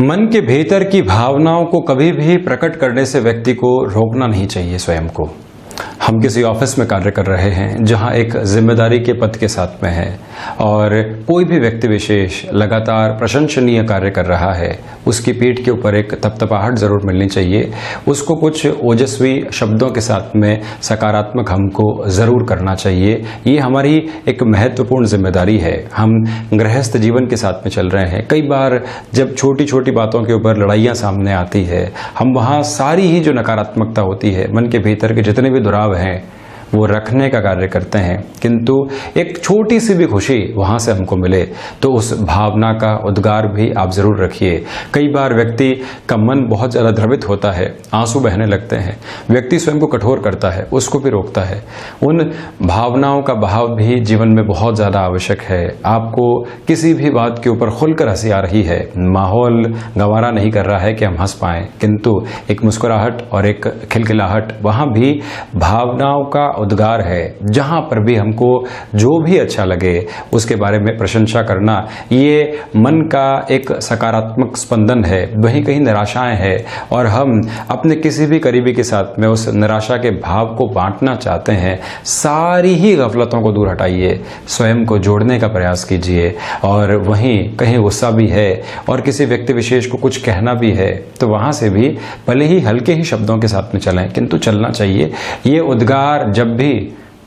मन के भीतर की भावनाओं को कभी भी प्रकट करने से व्यक्ति को रोकना नहीं चाहिए स्वयं को। हम किसी ऑफिस में कार्य कर रहे हैं जहां एक जिम्मेदारी के पद के साथ में है और कोई भी व्यक्ति विशेष लगातार प्रशंसनीय कार्य कर रहा है, उसकी पीठ के ऊपर एक थपथपाहट जरूर मिलनी चाहिए। उसको कुछ ओजस्वी शब्दों के साथ में सकारात्मक हमको जरूर करना चाहिए। ये हमारी एक महत्वपूर्ण जिम्मेदारी है। हम गृहस्थ जीवन के साथ में चल रहे हैं। कई बार जब छोटी छोटी बातों के ऊपर लड़ाइयाँ सामने आती है, हम वहाँ सारी ही जो नकारात्मकता होती है, मन के भीतर के जितने भी दुराव हैं, वो रखने का कार्य करते हैं। किंतु एक छोटी सी भी खुशी वहां से हमको मिले तो उस भावना का उद्गार भी आप जरूर रखिए। कई बार व्यक्ति का मन बहुत ज्यादा द्रवित होता है, आंसू बहने लगते हैं, व्यक्ति स्वयं को कठोर करता है, उसको भी रोकता है। उन भावनाओं का बहाव भी जीवन में बहुत ज्यादा आवश्यक है। आपको किसी भी बात के ऊपर खुलकर हंसी आ रही है, माहौल गंवारा नहीं कर रहा है कि हम हंस पाएं, किंतु एक मुस्कुराहट और एक खिलखिलाहट वहां भी भावनाओं का उद्गार है। जहां पर भी हमको जो भी अच्छा लगे उसके बारे में प्रशंसा करना, ये मन का एक सकारात्मक स्पंदन है। वहीं कहीं निराशाएं हैं और हम अपने किसी भी करीबी के साथ में उस निराशा के भाव को बांटना चाहते हैं। सारी ही गफलतों को दूर हटाइए, स्वयं को जोड़ने का प्रयास कीजिए। और वहीं कहीं गुस्सा भी है और किसी व्यक्ति विशेष को कुछ कहना भी है तो वहां से भी भले ही हल्के ही शब्दों के साथ में चलें, किंतु चलना चाहिए। ये उद्गार जब भी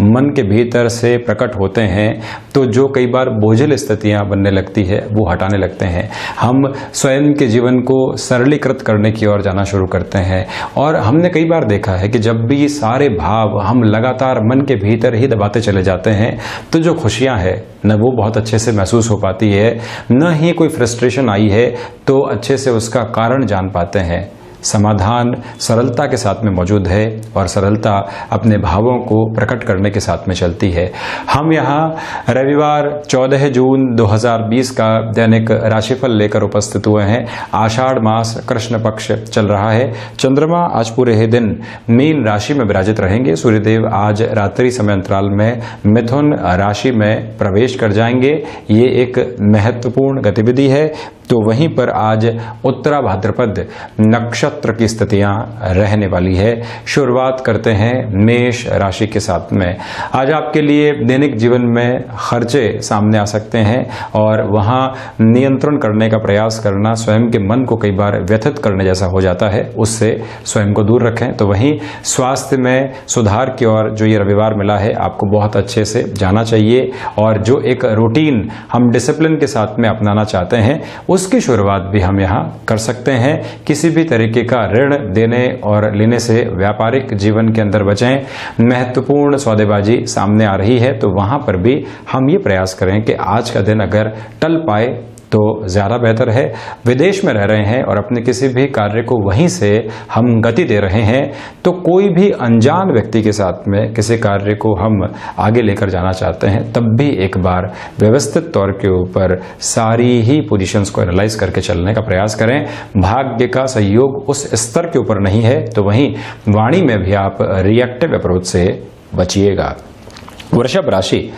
मन के भीतर से प्रकट होते हैं तो जो कई बार बोझिल स्थितियां बनने लगती है वो हटाने लगते हैं। हम स्वयं के जीवन को सरलीकृत करने की ओर जाना शुरू करते हैं। और हमने कई बार देखा है कि जब भी सारे भाव हम लगातार मन के भीतर ही दबाते चले जाते हैं तो जो खुशियां हैं न वो बहुत अच्छे से महसूस हो पाती है, न ही कोई फ्रस्ट्रेशन आई है तो अच्छे से उसका कारण जान पाते हैं। समाधान सरलता के साथ में मौजूद है और सरलता अपने भावों को प्रकट करने के साथ में चलती है। हम यहाँ रविवार 14 जून 2020 का दैनिक राशिफल लेकर उपस्थित हुए हैं। आषाढ़ मास कृष्ण पक्ष चल रहा है। चंद्रमा आज पूरे ही दिन मीन राशि में विराजित रहेंगे। सूर्यदेव आज रात्रि समय अंतराल में मिथुन राशि में प्रवेश कर जाएंगे। ये एक महत्वपूर्ण गतिविधि है। तो वहीं पर आज उत्तरा भाद्रपद नक्षत्र की स्थितियां रहने वाली है। शुरुआत करते हैं मेष राशि के साथ में। आज आपके लिए दैनिक जीवन में खर्चे सामने आ सकते हैं और वहां नियंत्रण करने का प्रयास करना स्वयं के मन को कई बार व्यथित करने जैसा हो जाता है, उससे स्वयं को दूर रखें। तो वहीं स्वास्थ्य में सुधार की ओर जो ये रविवार मिला है आपको बहुत अच्छे से जाना चाहिए और जो एक रूटीन हम डिसिप्लिन के साथ में अपनाना चाहते हैं उसकी शुरुआत भी हम यहाँ कर सकते हैं। किसी भी तरीके का ऋण देने और लेने से व्यापारिक जीवन के अंदर बचें। महत्वपूर्ण सौदेबाजी सामने आ रही है तो वहां पर भी हम ये प्रयास करें कि आज का दिन अगर टल पाए तो ज़्यादा बेहतर है। विदेश में रह रहे हैं और अपने किसी भी कार्य को वहीं से हम गति दे रहे हैं तो कोई भी अनजान व्यक्ति के साथ में किसी कार्य को हम आगे लेकर जाना चाहते हैं तब भी एक बार व्यवस्थित तौर के ऊपर सारी ही पोजीशंस को एनालाइज करके चलने का प्रयास करें। भाग्य का सहयोग उस स्तर के ऊपर नहीं है तो वहीं वाणी में भी आप रिएक्टिव अप्रोच से बचिएगा। वृषभ राशि,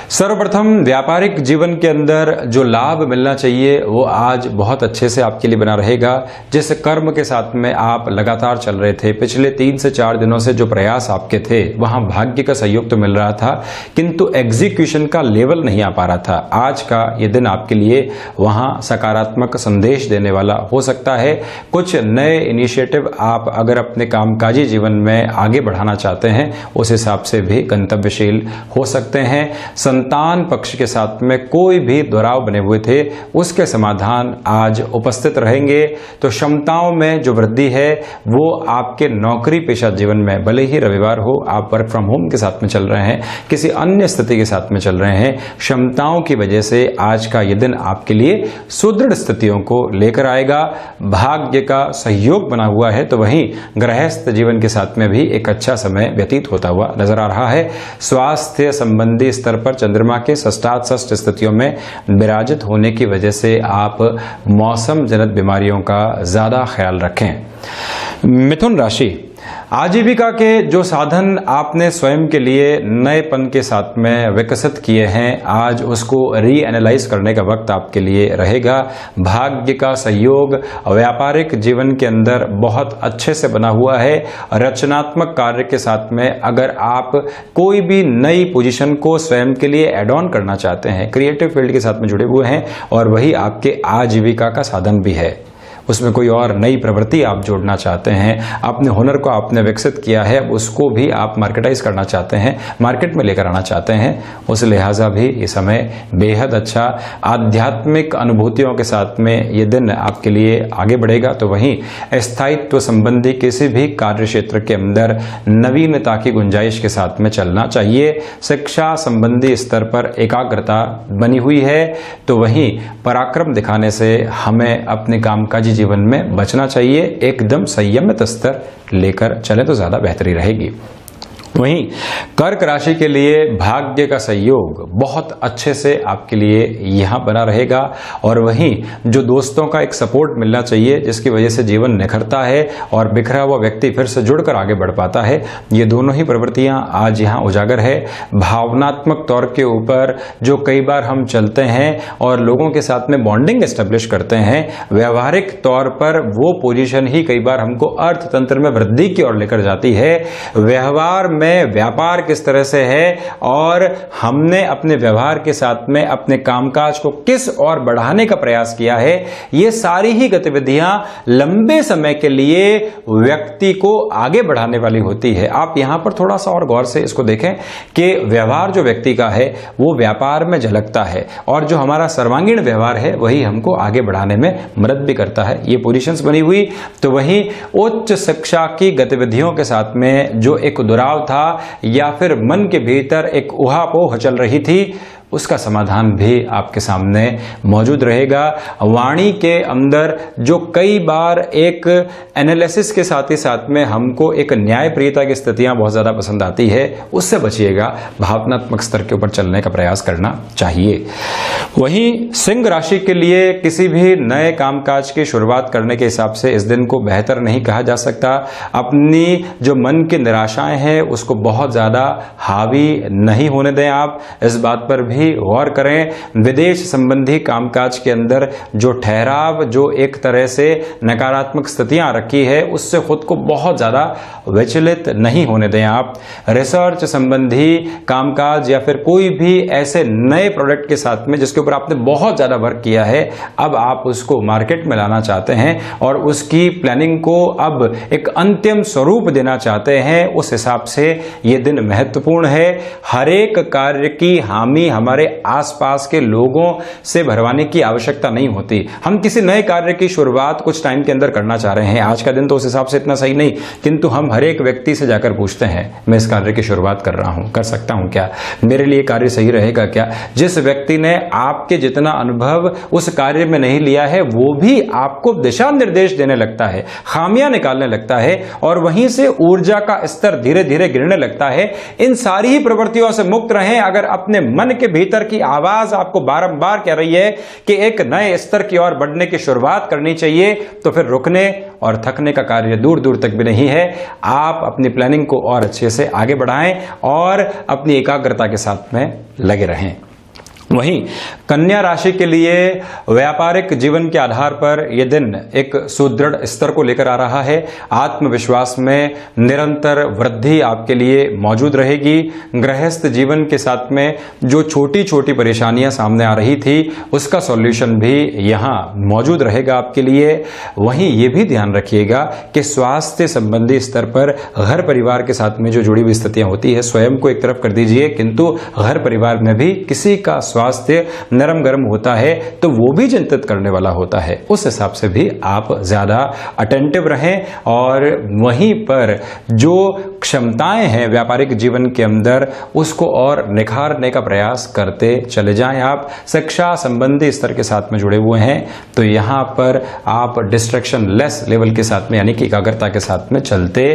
सर्वप्रथम व्यापारिक जीवन के अंदर जो लाभ मिलना चाहिए वो आज बहुत अच्छे से आपके लिए बना रहेगा। जिस कर्म के साथ में आप लगातार चल रहे थे, पिछले 3 से 4 दिनों से जो प्रयास आपके थे वहां भाग्य का सहयोग तो मिल रहा था किंतु एग्जीक्यूशन का लेवल नहीं आ पा रहा था। आज का ये दिन आपके लिए वहां सकारात्मक संदेश देने वाला हो सकता है। कुछ नए इनिशिएटिव आप अगर अपने कामकाजी जीवन में आगे बढ़ाना चाहते हैं उस हिसाब से भी गंतव्यशील हो सकते हैं। संतान पक्ष के साथ में कोई भी दुराव बने हुए थे उसके समाधान आज उपस्थित रहेंगे। तो क्षमताओं में जो वृद्धि है वो आपके नौकरी पेशा जीवन में, भले ही रविवार हो, आप वर्क फ्रॉम होम के साथ में चल रहे हैं, किसी अन्य स्थिति के साथ में चल रहे हैं, क्षमताओं की वजह से आज का यह दिन आपके लिए सुदृढ़ स्थितियों को लेकर आएगा। भाग्य का सहयोग बना हुआ है तो वहीं गृहस्थ जीवन के साथ में भी एक अच्छा समय व्यतीत होता हुआ नजर आ रहा है। स्वास्थ्य संबंधी स्तर पर चंद्रमा के षष्ठाष्ट स्थितियों में विराजित होने की वजह से आप मौसम जनित बीमारियों का ज्यादा ख्याल रखें। मिथुन राशि, आजीविका के जो साधन आपने स्वयं के लिए नएपन के साथ में विकसित किए हैं, आज उसको रीएनालाइज करने का वक्त आपके लिए रहेगा। भाग्य का सहयोग व्यापारिक जीवन के अंदर बहुत अच्छे से बना हुआ है। रचनात्मक कार्य के साथ में अगर आप कोई भी नई पोजीशन को स्वयं के लिए एड ऑन करना चाहते हैं, क्रिएटिव फील्ड के साथ में जुड़े हुए हैं और वही आपके आजीविका का साधन भी है, उसमें कोई और नई प्रवृत्ति आप जोड़ना चाहते हैं, अपने हुनर को आपने विकसित किया है, उसको भी आप मार्केटाइज करना चाहते हैं, मार्केट में लेकर आना चाहते हैं, उस लिहाजा भी ये समय बेहद अच्छा आध्यात्मिक अनुभूतियों के साथ में ये दिन आपके लिए आगे बढ़ेगा। तो वहीं स्थायित्व संबंधी किसी भी कार्य क्षेत्र के अंदर नवीनता की गुंजाइश के साथ में चलना चाहिए। शिक्षा संबंधी स्तर पर एकाग्रता बनी हुई है, तो वहीं पराक्रम दिखाने से हमें अपने कामकाजी जीवन में बचना चाहिए। एकदम संयमित स्तर लेकर चले तो ज्यादा बेहतरी रहेगी। वहीं कर्क राशि के लिए भाग्य का सहयोग बहुत अच्छे से आपके लिए यहां बना रहेगा और वहीं जो दोस्तों का एक सपोर्ट मिलना चाहिए, जिसकी वजह से जीवन निखरता है और बिखरा हुआ व्यक्ति फिर से जुड़कर आगे बढ़ पाता है, ये दोनों ही प्रवृत्तियां आज यहां उजागर है। भावनात्मक तौर के ऊपर जो कई बार हम चलते हैं और लोगों के साथ में बॉन्डिंग एस्टेब्लिश करते हैं, व्यवहारिक तौर पर वो पोजीशन ही कई बार हमको अर्थतंत्र में वृद्धि की ओर लेकर जाती है। व्यवहार में व्यापार किस तरह से है और हमने अपने व्यवहार के साथ में अपने कामकाज को किस और बढ़ाने का प्रयास किया है, ये सारी ही गतिविधियां लंबे समय के लिए व्यक्ति को आगे बढ़ाने वाली होती है। आप यहां पर थोड़ा सा और गौर से इसको देखें कि व्यवहार जो व्यक्ति का है वो व्यापार में झलकता है और जो हमारा सर्वांगीण व्यवहार है वही हमको आगे बढ़ाने में मदद भी करता है। ये पोजीशंस बनी हुई, तो वहीं उच्च शिक्षा की गतिविधियों के साथ में जो एक दुराव था या फिर मन के भीतर एक उहापोह चल रही थी, उसका समाधान भी आपके सामने मौजूद रहेगा। वाणी के अंदर जो कई बार एक एनालिसिस के साथ ही साथ में हमको एक न्यायप्रियता की स्थितियां बहुत ज्यादा पसंद आती है, उससे बचिएगा। भावनात्मक स्तर के ऊपर चलने का प्रयास करना चाहिए। वहीं सिंह राशि के लिए किसी भी नए कामकाज की शुरुआत करने के हिसाब से इस दिन को बेहतर नहीं कहा जा सकता। अपनी जो मन की निराशाएं हैं उसको बहुत ज्यादा हावी नहीं होने दें। आप इस बात पर भी गौर करें। विदेश संबंधी कामकाज के अंदर जो ठहराव, जो एक तरह से नकारात्मक स्थितियां रखी है, उससे खुद को बहुत ज्यादा विचलित नहीं होने दें। आप रिसर्च संबंधी कामकाज या फिर कोई भी ऐसे नए प्रोडक्ट के साथ में जिसके ऊपर आपने बहुत ज्यादा वर्क किया है, अब आप उसको मार्केट में लाना चाहते हैं और उसकी प्लानिंग को अब एक अंतिम स्वरूप देना चाहते हैं, उस हिसाब से यह दिन महत्वपूर्ण है। हर एक कार्य की हामी हमारे आसपास के लोगों से भरवाने की आवश्यकता नहीं होती। हम किसी नए कार्य की शुरुआत कुछ टाइम के अंदर करना चाह रहे हैं, आज का दिन तो उस हिसाब से इतना सही नहीं, किंतु हम हर एक व्यक्ति से जाकर पूछते हैं, मैं इस कार्य की शुरुआत कर रहा हूं, कर सकता हूं क्या, मेरे लिए कार्य सही रहेगा क्या। जिस व्यक्ति ने आपके जितना अनुभव उस कार्य में नहीं लिया है, वो भी आपको दिशा निर्देश देने लगता है, खामियां निकालने लगता है और वहीं से ऊर्जा का स्तर धीरे धीरे गिरने लगता है। इन सारी ही प्रवृत्तियों से मुक्त रहें। अगर अपने मन के भीतर की आवाज आपको बारंबार कह रही है कि एक नए स्तर की ओर बढ़ने की शुरुआत करनी चाहिए, तो फिर रुकने और थकने का कार्य दूर दूर तक भी नहीं है। आप अपनी प्लानिंग को और अच्छे से आगे बढ़ाएं और अपनी एकाग्रता के साथ में लगे रहें। वहीं कन्या राशि के लिए व्यापारिक जीवन के आधार पर यह दिन एक सुदृढ़ स्तर को लेकर आ रहा है। आत्मविश्वास में निरंतर वृद्धि आपके लिए मौजूद रहेगी। गृहस्थ जीवन के साथ में जो छोटी छोटी परेशानियां सामने आ रही थी, उसका सॉल्यूशन भी यहां मौजूद रहेगा आपके लिए। वहीं यह भी ध्यान रखिएगा कि स्वास्थ्य संबंधी स्तर पर घर परिवार के साथ में जो जुड़ी हुई स्थितियां होती है, स्वयं को एक तरफ कर दीजिए, किंतु घर परिवार में भी किसी का स्वास्थ्य नरम गरम होता है तो वो भी चिंतित करने वाला होता है। उस हिसाब से भी आप ज्यादा अटेंटिव रहें और वहीं पर जो क्षमताएं हैं व्यापारिक जीवन के अंदर, उसको और निखारने का प्रयास करते चले जाएं। आप शिक्षा संबंधी स्तर के साथ में जुड़े हुए हैं तो यहां पर आप डिस्ट्रैक्शन लेस लेवल के साथ में, यानी कि एकाग्रता के साथ में चलते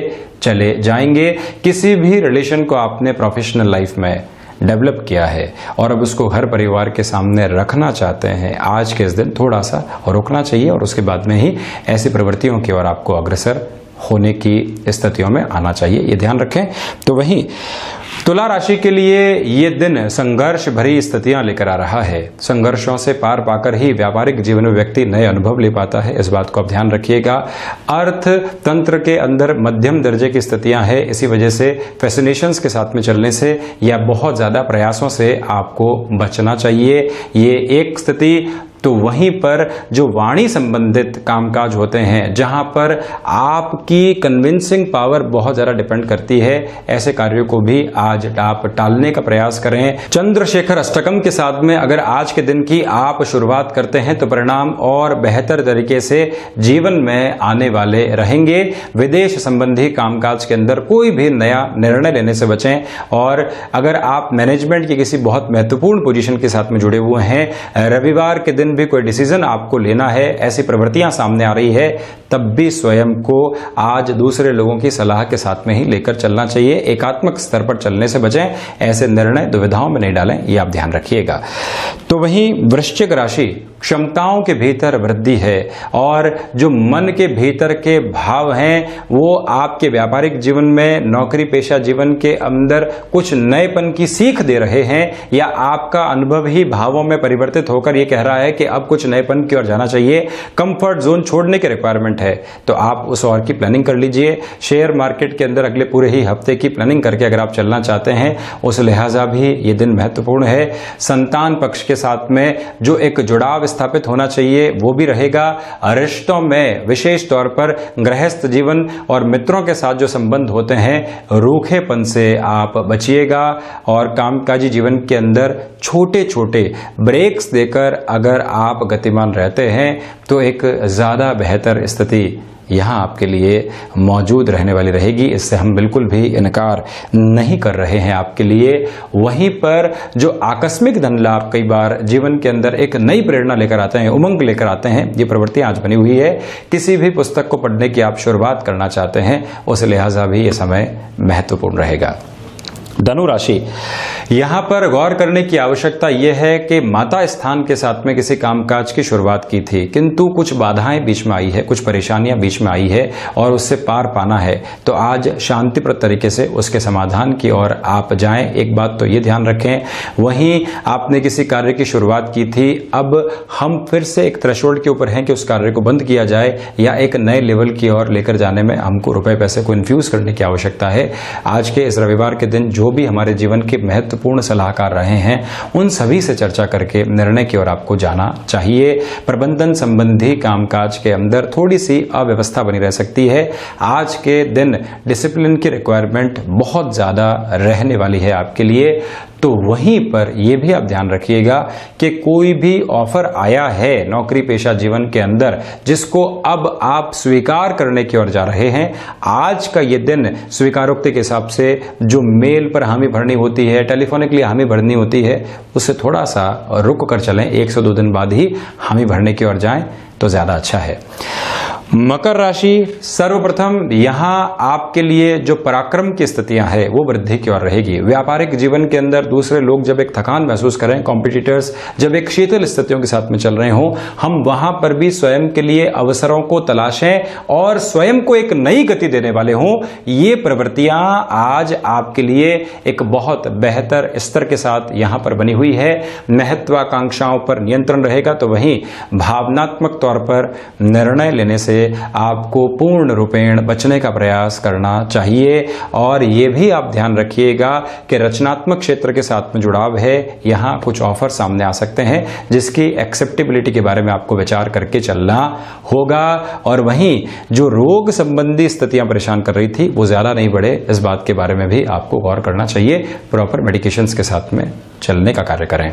चले जाएंगे। किसी भी रिलेशन को आपने प्रोफेशनल लाइफ में डेवलप किया है और अब उसको घर परिवार के सामने रखना चाहते हैं, आज के इस दिन थोड़ा सा रुकना चाहिए और उसके बाद में ही ऐसी प्रवृत्तियों की ओर आपको अग्रसर होने की स्थितियों में आना चाहिए, ये ध्यान रखें। तो वहीं तुला राशि के लिए ये दिन संघर्ष भरी स्थितियां लेकर आ रहा है। संघर्षों से पार पाकर ही व्यापारिक जीवन में व्यक्ति नए अनुभव ले पाता है, इस बात को आप ध्यान रखिएगा। अर्थ तंत्र के अंदर मध्यम दर्जे की स्थितियां हैं, इसी वजह से फैसिनेशंस के साथ में चलने से या बहुत ज्यादा प्रयासों से आपको बचना चाहिए, ये एक स्थिति। तो वहीं पर जो वाणी संबंधित कामकाज होते हैं, जहां पर आपकी कन्विंसिंग पावर बहुत ज्यादा डिपेंड करती है, ऐसे कार्यों को भी आज आप टालने का प्रयास करें। चंद्रशेखर अष्टकम के साथ में अगर आज के दिन की आप शुरुआत करते हैं तो परिणाम और बेहतर तरीके से जीवन में आने वाले रहेंगे। विदेश संबंधी कामकाज के अंदर कोई भी नया निर्णय लेने से बचें, और अगर आप मैनेजमेंट की किसी बहुत महत्वपूर्ण पोजीशन के साथ में जुड़े हुए हैं, रविवार के दिन भी कोई डिसीजन आपको लेना है, ऐसी प्रवृत्तियां सामने आ रही है, तब भी स्वयं को आज दूसरे लोगों की सलाह के साथ में ही लेकर चलना चाहिए। एकात्मक स्तर पर चलने से बचें, ऐसे निर्णय दुविधाओं में नहीं डालें, ये आप ध्यान रखिएगा। तो वहीं वृश्चिक राशि, क्षमताओं के भीतर वृद्धि है, और जो मन के भीतर के भाव हैं वो आपके व्यापारिक जीवन में, नौकरी पेशा जीवन के अंदर कुछ नएपन की सीख दे रहे हैं, या आपका अनुभव ही भावों में परिवर्तित होकर ये कह रहा है कि अब कुछ नएपन की ओर जाना चाहिए, कंफर्ट जोन छोड़ने की रिक्वायरमेंट है, तो आप उस ओर की प्लानिंग कर लीजिए। शेयर मार्केट के अंदर अगले पूरे ही हफ्ते की प्लानिंग करके अगर आप चलना चाहते हैं, उस लिहाजा भी ये दिन महत्वपूर्ण है। संतान पक्ष के साथ में जो एक जुड़ाव स्थापित होना चाहिए वो भी रहेगा। रिश्तों में विशेष तौर पर गृहस्थ जीवन और मित्रों के साथ जो संबंध होते हैं, रूखेपन से आप बचिएगा, और कामकाजी जीवन के अंदर छोटे छोटे ब्रेक्स देकर अगर आप गतिमान रहते हैं तो एक ज्यादा बेहतर स्थिति यहां आपके लिए मौजूद रहने वाली रहेगी। इससे हम बिल्कुल भी इनकार नहीं कर रहे हैं आपके लिए। वहीं पर जो आकस्मिक धन लाभ कई बार जीवन के अंदर एक नई प्रेरणा लेकर आते हैं, उमंग लेकर आते हैं, ये प्रवृत्ति आज बनी हुई है। किसी भी पुस्तक को पढ़ने की आप शुरुआत करना चाहते हैं, उस लिहाजा भी ये समय महत्वपूर्ण रहेगा। धनु राशि, यहां पर गौर करने की आवश्यकता यह है कि माता स्थान के साथ में किसी कामकाज की शुरुआत की थी, किंतु कुछ बाधाएं बीच में आई है, कुछ परेशानियां बीच में आई है, और उससे पार पाना है। तो आज शांतिप्रद तरीके से उसके समाधान की ओर आप जाएं, एक बात तो ये ध्यान रखें। वहीं आपने किसी कार्य की शुरुआत की थी, अब हम फिर से एक थ्रेशोल्ड के ऊपर हैं कि उस कार्य को बंद किया जाए या एक नए लेवल की ओर लेकर जाने में हमको रुपए पैसे को इन्फ्यूज करने की आवश्यकता है। आज के इस रविवार के दिन जो भी हमारे जीवन के महत्वपूर्ण सलाहकार रहे हैं, उन सभी से चर्चा करके निर्णय की ओर आपको जाना चाहिए। प्रबंधन संबंधी कामकाज के अंदर थोड़ी सी अव्यवस्था बनी रह सकती है। आज के दिन डिसिप्लिन की रिक्वायरमेंट बहुत ज्यादा रहने वाली है आपके लिए। तो वहीं पर यह भी आप ध्यान रखिएगा कि कोई भी ऑफर आया है नौकरी पेशा जीवन के अंदर, जिसको अब आप स्वीकार करने की ओर जा रहे हैं, आज का ये दिन स्वीकारोक्ति के हिसाब से जो मेल पर हामी भरनी होती है, टेलीफोनिकली हामी भरनी होती है, उससे थोड़ा सा रुक कर चलें। 1 से 2 दिन बाद ही हामी भरने की ओर जाएं तो ज्यादा अच्छा है। मकर राशि, सर्वप्रथम यहां आपके लिए जो पराक्रम की स्थितियां हैं वो वृद्धि की ओर रहेगी। व्यापारिक जीवन के अंदर दूसरे लोग जब एक थकान महसूस करें, कॉम्पिटिटर्स जब एक शीतल स्थितियों के साथ में चल रहे हों, हम वहां पर भी स्वयं के लिए अवसरों को तलाशें और स्वयं को एक नई गति देने वाले हों। ये प्रवृत्तियां आज आपके लिए एक बहुत बेहतर स्तर के साथ यहां पर बनी हुई है। महत्वाकांक्षाओं पर नियंत्रण रहेगा, तो वहीं भावनात्मक तौर पर निर्णय लेने से आपको पूर्ण रूपेण बचने का प्रयास करना चाहिए। और यह भी आप ध्यान रखिएगा कि रचनात्मक क्षेत्र के साथ में जुड़ाव है, यहां कुछ ऑफर सामने आ सकते हैं जिसकी एक्सेप्टेबिलिटी के बारे में आपको विचार करके चलना होगा। और वहीं जो रोग संबंधी स्थितियां परेशान कर रही थी वो ज्यादा नहीं बढ़े, इस बात के बारे में भी आपको गौर करना चाहिए। प्रॉपर मेडिकेशंस के साथ में चलने का कार्य करें।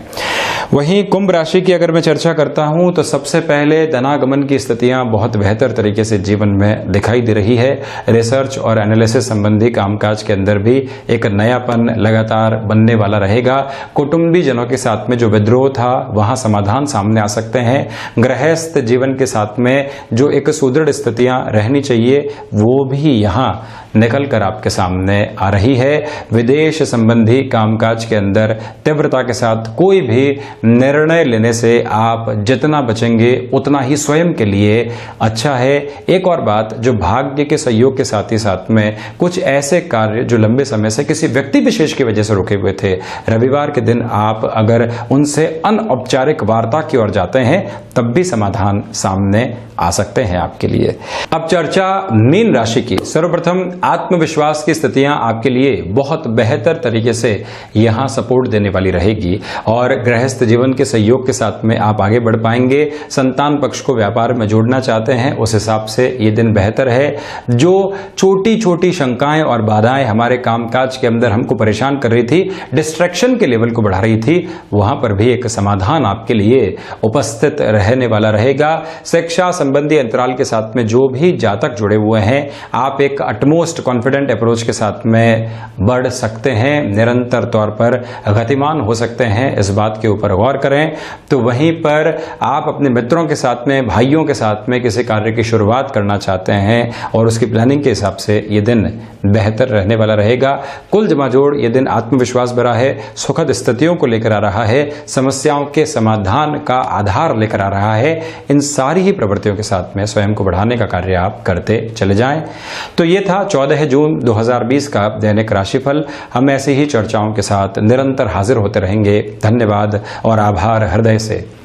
वहीं कुंभ राशि की अगर मैं चर्चा करता हूं तो सबसे पहले धनागमन की स्थितियां बहुत बेहतर तरीके से जीवन में दिखाई दे रही है। रिसर्च और एनालिसिस संबंधी कामकाज के अंदर भी एक नयापन लगातार बनने वाला रहेगा। कुटुंबी जनों के साथ में जो विद्रोह था वहां समाधान सामने आ सकते हैं। गृहस्थ जीवन के साथ में जो एक सुदृढ़ स्थितियां रहनी चाहिए वो भी यहां निकल कर आपके सामने आ रही है। विदेश संबंधी कामकाज के अंदर तीव्रता के साथ कोई भी निर्णय लेने से आप जितना बचेंगे उतना ही स्वयं के लिए अच्छा है। एक और बात, जो भाग्य के सहयोग के साथ ही साथ में कुछ ऐसे कार्य जो लंबे समय से किसी व्यक्ति विशेष की वजह से रुके हुए थे, रविवार के दिन आप अगर उनसे अनौपचारिक वार्ता की ओर जाते हैं तब भी समाधान सामने आ सकते हैं आपके लिए। अब चर्चा मीन राशि की। सर्वप्रथम आत्मविश्वास की स्थितियां आपके लिए बहुत बेहतर तरीके से यहां सपोर्ट देने वाली रहेगी और गृहस्थ जीवन के सहयोग के साथ में आप आगे बढ़ पाएंगे। संतान पक्ष को व्यापार में जोड़ना चाहते हैं, उस हिसाब से ये दिन बेहतर है। जो छोटी छोटी शंकाएं और बाधाएं हमारे कामकाज के अंदर हमको परेशान कर रही थी, डिस्ट्रैक्शन के लेवल को बढ़ा रही थी, वहां पर भी एक समाधान आपके लिए उपस्थित रहने वाला रहेगा। शिक्षा संबंधी अंतराल के साथ में जो भी जातक जुड़े हुए हैं, आप एक अटमोस्ट कॉन्फिडेंट अप्रोच के साथ में बढ़ सकते हैं, निरंतर तौर पर गतिमान हो सकते हैं, इस बात के ऊपर गौर करें। तो वहीं पर आप अपने मित्रों के साथ में, भाइयों के साथ में किसी कार्य की शुरुआत करना चाहते हैं और उसकी प्लानिंग के हिसाब से ये दिन बेहतर रहने वाला रहेगा। कुल जमाजोड़ ये दिन आत्मविश्वास भरा है, सुखद स्थितियों को लेकर आ रहा है, समस्याओं के समाधान का आधार लेकर आ रहा है। इन सारी ही प्रवृत्तियों के साथ में स्वयं को बढ़ाने का कार्य आप करते चले जाएं। तो ये था 14 जून 2020 का दैनिक राशिफल। हम ऐसी ही चर्चाओं के साथ निरंतर हाजिर होते रहेंगे। धन्यवाद और आभार हृदय से।